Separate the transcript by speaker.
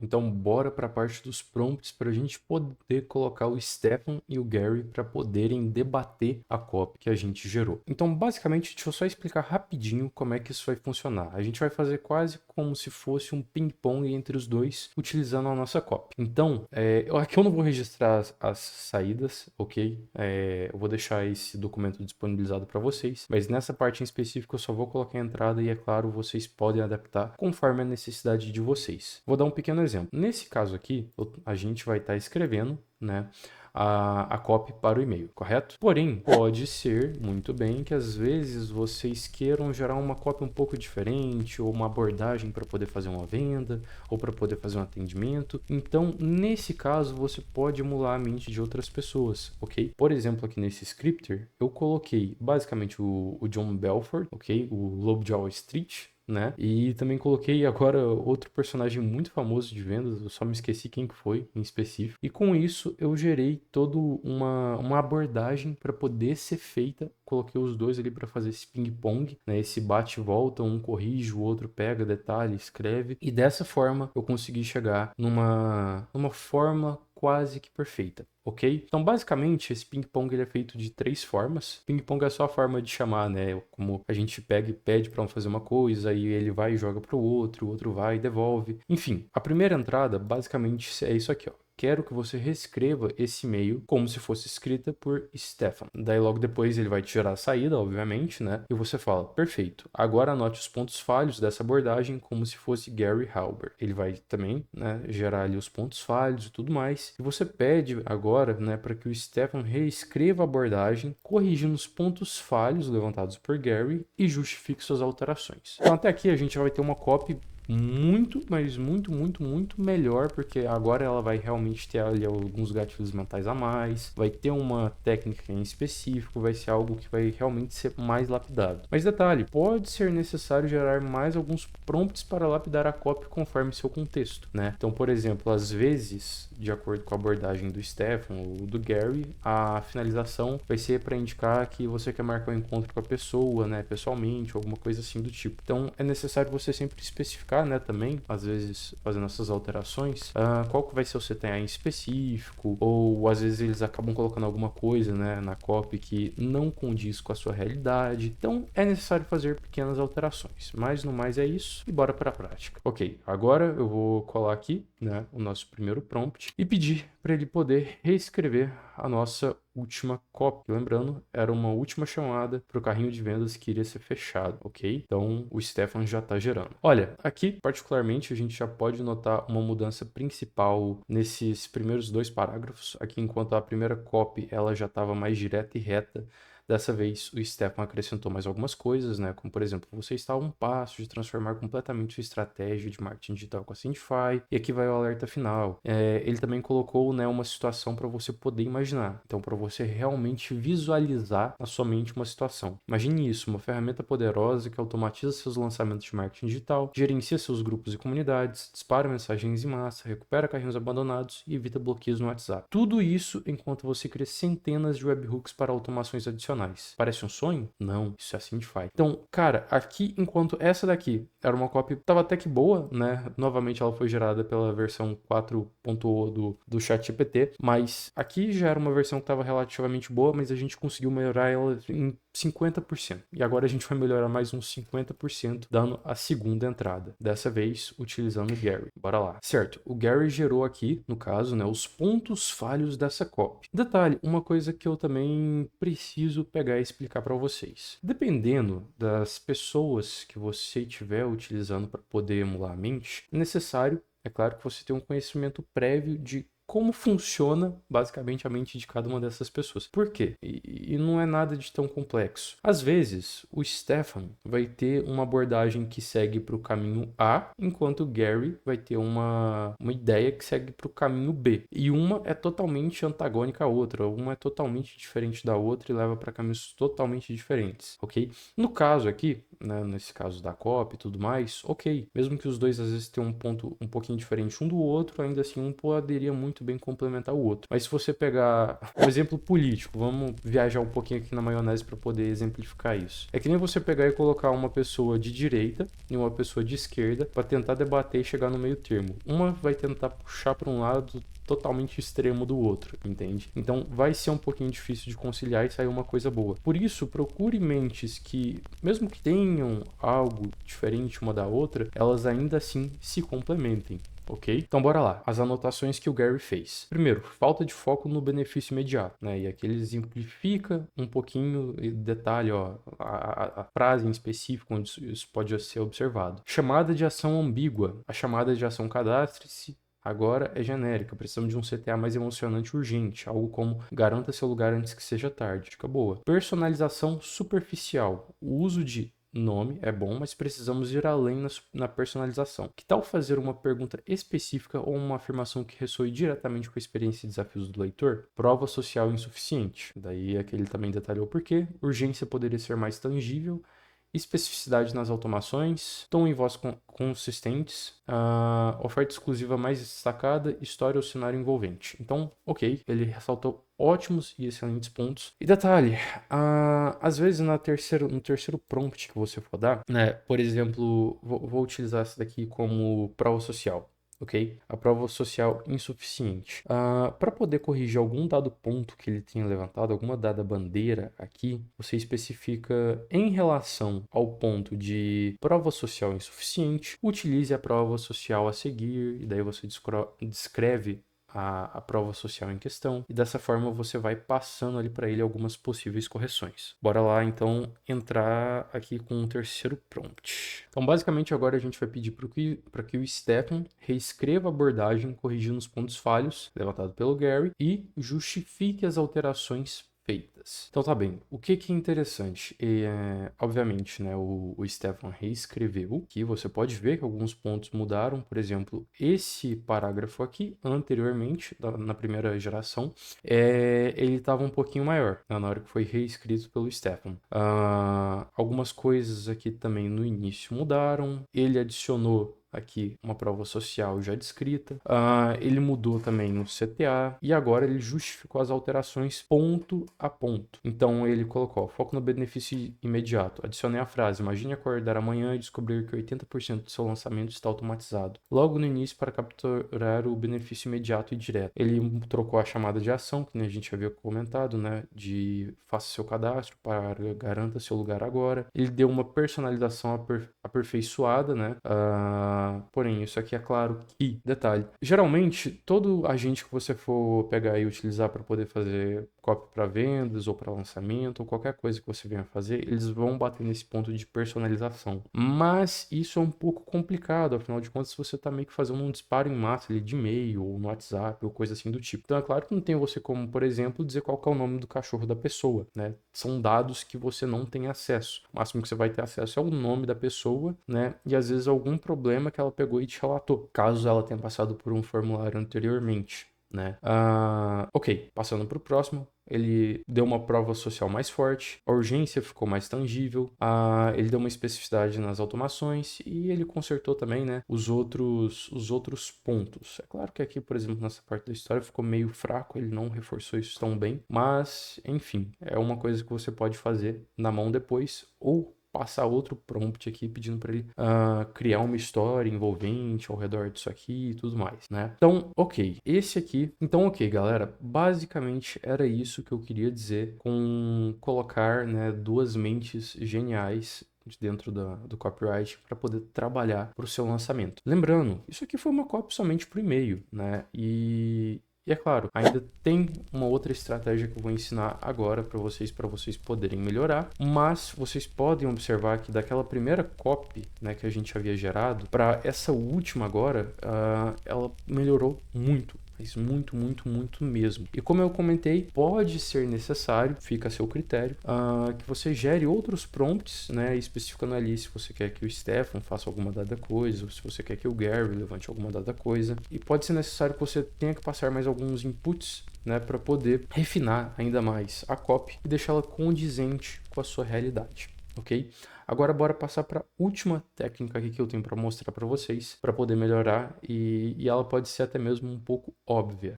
Speaker 1: Então, bora para a parte dos prompts para a gente poder colocar o Stefan e o Gary para poderem debater a copy que a gente gerou. Então, basicamente, deixa eu só explicar rapidinho como é que isso vai funcionar. A gente vai fazer quase como se fosse um ping-pong entre os dois, utilizando a nossa copy. Então, aqui eu não vou registrar as saídas, ok? Eu vou deixar esse documento disponibilizado para vocês, mas nessa parte em específico eu só vou colocar a entrada e, é claro, vocês podem adaptar conforme a necessidade de vocês. Vou dar um pequeno exemplo. Nesse caso aqui, a gente vai estar escrevendo, né, a copy para o e-mail, correto? Porém, pode ser muito bem que às vezes vocês queiram gerar uma copy um pouco diferente ou uma abordagem para poder fazer uma venda ou para poder fazer um atendimento. Então, nesse caso, você pode emular a mente de outras pessoas, ok? Por exemplo, aqui nesse scripter, eu coloquei basicamente o John Belfort, ok? O Lovejoy Street, né? E também coloquei agora outro personagem muito famoso de vendas, eu só me esqueci quem que foi em específico. E com isso eu gerei toda uma abordagem para poder ser feita. Coloquei os dois ali para fazer esse ping-pong, né? Esse bate e volta, um corrige, o outro pega detalhe, escreve. E dessa forma eu consegui chegar numa forma quase que perfeita, ok? Então, basicamente, esse ping-pong ele é feito de 3 formas. Ping-pong é só a forma de chamar, né? Como a gente pega e pede para um fazer uma coisa, aí ele vai e joga para o outro vai e devolve. Enfim, a primeira entrada, basicamente, é isso aqui, ó. Quero que você reescreva esse e-mail como se fosse escrita por Stefan. Daí logo depois ele vai te gerar a saída, obviamente, né? E você fala, perfeito, agora anote os pontos falhos dessa abordagem como se fosse Gary Halbert. Ele vai também, né, gerar ali os pontos falhos e tudo mais. E você pede agora, né, para que o Stefan reescreva a abordagem, corrigindo os pontos falhos levantados por Gary e justifique suas alterações. Então até aqui a gente já vai ter uma copy muito, mas muito melhor, porque agora ela vai realmente ter ali alguns gatilhos mentais a mais, vai ter uma técnica em específico, vai ser algo que vai realmente ser mais lapidado. Mas detalhe, pode ser necessário gerar mais alguns prompts para lapidar a copy conforme seu contexto, né? Então, por exemplo, às vezes, de acordo com a abordagem do Stefan ou do Gary, a finalização vai ser para indicar que você quer marcar um encontro com a pessoa, né, pessoalmente, alguma coisa assim do tipo. Então, é necessário você sempre especificar, né, também, às vezes fazendo essas alterações, qual que vai ser o CTA em específico, ou às vezes eles acabam colocando alguma coisa, né, na copy que não condiz com a sua realidade. Então é necessário fazer pequenas alterações, mas no mais é isso e bora para a prática. Ok, agora eu vou colar aqui, né, o nosso primeiro prompt e pedir para ele poder reescrever a nossa última copy. Lembrando, era uma última chamada para o carrinho de vendas que iria ser fechado, ok? Então o Stefan já está gerando. Olha, aqui particularmente a gente já pode notar uma mudança principal nesses primeiros 2 parágrafos. Aqui, enquanto a primeira copy ela já estava mais direta e reta, dessa vez o Stefan acrescentou mais algumas coisas, né? Como por exemplo, você está a um passo de transformar completamente sua estratégia de marketing digital com a Sendify. E aqui vai o alerta final. Ele também colocou, né, uma situação para você poder imaginar. Então, para você realmente visualizar na sua mente uma situação. Imagine isso, uma ferramenta poderosa que automatiza seus lançamentos de marketing digital, gerencia seus grupos e comunidades, dispara mensagens em massa, recupera carrinhos abandonados e evita bloqueios no WhatsApp. Tudo isso enquanto você cria centenas de webhooks para automações adicionais. Parece um sonho? Não, isso é assim de faz. Então, cara, aqui, enquanto essa daqui era uma copy, tava até que boa, né? Novamente ela foi gerada pela versão 4.0 do ChatGPT, mas aqui já era uma versão que estava relativamente boa, mas a gente conseguiu melhorar ela em 50%. E agora a gente vai melhorar mais uns 50% dando a segunda entrada. Dessa vez utilizando o Gary. Bora lá. Certo, o Gary gerou aqui, no caso, né, os pontos falhos dessa copy. Detalhe, uma coisa que eu também preciso pegar e explicar para vocês. Dependendo das pessoas que você estiver utilizando para poder emular a mente, é necessário, é claro, que você tenha um conhecimento prévio de como funciona basicamente a mente de cada uma dessas pessoas. Por quê? E não é nada de tão complexo. Às vezes, o Stefan vai ter uma abordagem que segue para o caminho A, enquanto o Gary vai ter uma ideia que segue para o caminho B. E uma é totalmente antagônica à outra, uma é totalmente diferente da outra e leva para caminhos totalmente diferentes, ok? No caso aqui, né, nesse caso da copy e tudo mais, ok. Mesmo que os dois às vezes tenham um ponto um pouquinho diferente um do outro, ainda assim um poderia muito muito bem complementar o outro. Mas se você pegar um exemplo político, vamos viajar um pouquinho aqui na maionese para poder exemplificar isso. É que nem você pegar e colocar uma pessoa de direita e uma pessoa de esquerda para tentar debater e chegar no meio termo. Uma vai tentar puxar para um lado totalmente extremo do outro, entende? Então vai ser um pouquinho difícil de conciliar e sair uma coisa boa. Por isso, procure mentes que, mesmo que tenham algo diferente uma da outra, elas ainda assim se complementem. Ok? Então bora lá. As anotações que o Gary fez. Primeiro, falta de foco no benefício imediato, né? E aqui ele exemplifica um pouquinho, detalhe, ó, a frase em específico onde isso pode ser observado. Chamada de ação ambígua. A chamada de ação cadastre-se agora é genérica, precisamos de um CTA mais emocionante e urgente, algo como garanta seu lugar antes que seja tarde. Fica boa. Personalização superficial. O uso de nome é bom, mas precisamos ir além na personalização. Que tal fazer uma pergunta específica ou uma afirmação que ressoe diretamente com a experiência e desafios do leitor? Prova social insuficiente. Daí aqui ele também detalhou por quê. Urgência poderia ser mais tangível. Especificidade nas automações, tom e voz consistentes, oferta exclusiva mais destacada, história ou cenário envolvente. Então, ok, ele ressaltou ótimos e excelentes pontos. E detalhe, às vezes no terceiro prompt que você for dar, né, por exemplo, vou utilizar essa daqui como prova social. Ok? A prova social insuficiente. Para poder corrigir algum dado ponto que ele tenha levantado, alguma dada bandeira aqui, você especifica em relação ao ponto de prova social insuficiente, utilize a prova social a seguir, e daí você descreve a prova social em questão, e dessa forma você vai passando ali para ele algumas possíveis correções. Bora lá então entrar aqui com o terceiro prompt. Então basicamente agora a gente vai pedir para que o Stephen reescreva a abordagem corrigindo os pontos falhos levantados pelo Gary e justifique as alterações feitas. Então tá bem, o que é interessante? Obviamente, né, o Stefan reescreveu, que você pode ver que alguns pontos mudaram, por exemplo, esse parágrafo aqui, anteriormente, na primeira geração, ele estava um pouquinho maior, né, na hora que foi reescrito pelo Stefan. Algumas coisas aqui também no início mudaram, ele adicionou aqui uma prova social já descrita. Ele mudou também o CTA e agora ele justificou as alterações ponto a ponto. Então ele colocou foco no benefício imediato. Adicionei a frase: imagine acordar amanhã e descobrir que 80% do seu lançamento está automatizado. Logo no início para capturar o benefício imediato e direto. Ele trocou a chamada de ação, que a gente havia comentado, né? De faça seu cadastro para garanta seu lugar agora. Ele deu uma personalização aperfeiçoada, né? Porém, isso aqui é claro que, detalhe, geralmente todo agente que você for pegar e utilizar para poder fazer copy para vendas ou para lançamento ou qualquer coisa que você venha fazer, eles vão bater nesse ponto de personalização. Mas isso é um pouco complicado, afinal de contas você está meio que fazendo um disparo em massa ali de e-mail ou no WhatsApp ou coisa assim do tipo. Então é claro que não tem você como, por exemplo, dizer qual que é o nome do cachorro da pessoa, né? São dados que você não tem acesso. O máximo que você vai ter acesso é o nome da pessoa, né? E às vezes algum problema que ela pegou e te relatou, caso ela tenha passado por um formulário anteriormente, né? Ok, passando para o próximo. Ele deu uma prova social mais forte, a urgência ficou mais tangível, ele deu uma especificidade nas automações e ele consertou também, né, os outros pontos. É claro que aqui, por exemplo, nessa parte da história ficou meio fraco, ele não reforçou isso tão bem, mas, enfim, é uma coisa que você pode fazer na mão depois ou passar outro prompt aqui pedindo para ele criar uma história envolvente ao redor disso aqui e tudo mais, né? Então, ok. Então, ok, galera. Basicamente era isso que eu queria dizer com colocar, né, duas mentes geniais dentro do copyright para poder trabalhar para o seu lançamento. Lembrando, isso aqui foi uma copy somente por e-mail, né? E é claro, ainda tem uma outra estratégia que eu vou ensinar agora para vocês poderem melhorar, mas vocês podem observar que daquela primeira copy, né, que a gente havia gerado, para essa última agora, ela melhorou muito. Mas muito, muito, muito mesmo. E como eu comentei, pode ser necessário, fica a seu critério, que você gere outros prompts, né, especificando ali se você quer que o Stefan faça alguma dada coisa, ou se você quer que o Gary levante alguma dada coisa. E pode ser necessário que você tenha que passar mais alguns inputs, né, para poder refinar ainda mais a copy e deixá-la condizente com a sua realidade. Ok? Agora bora passar para a última técnica aqui que eu tenho para mostrar para vocês, para poder melhorar, e ela pode ser até mesmo um pouco óbvia,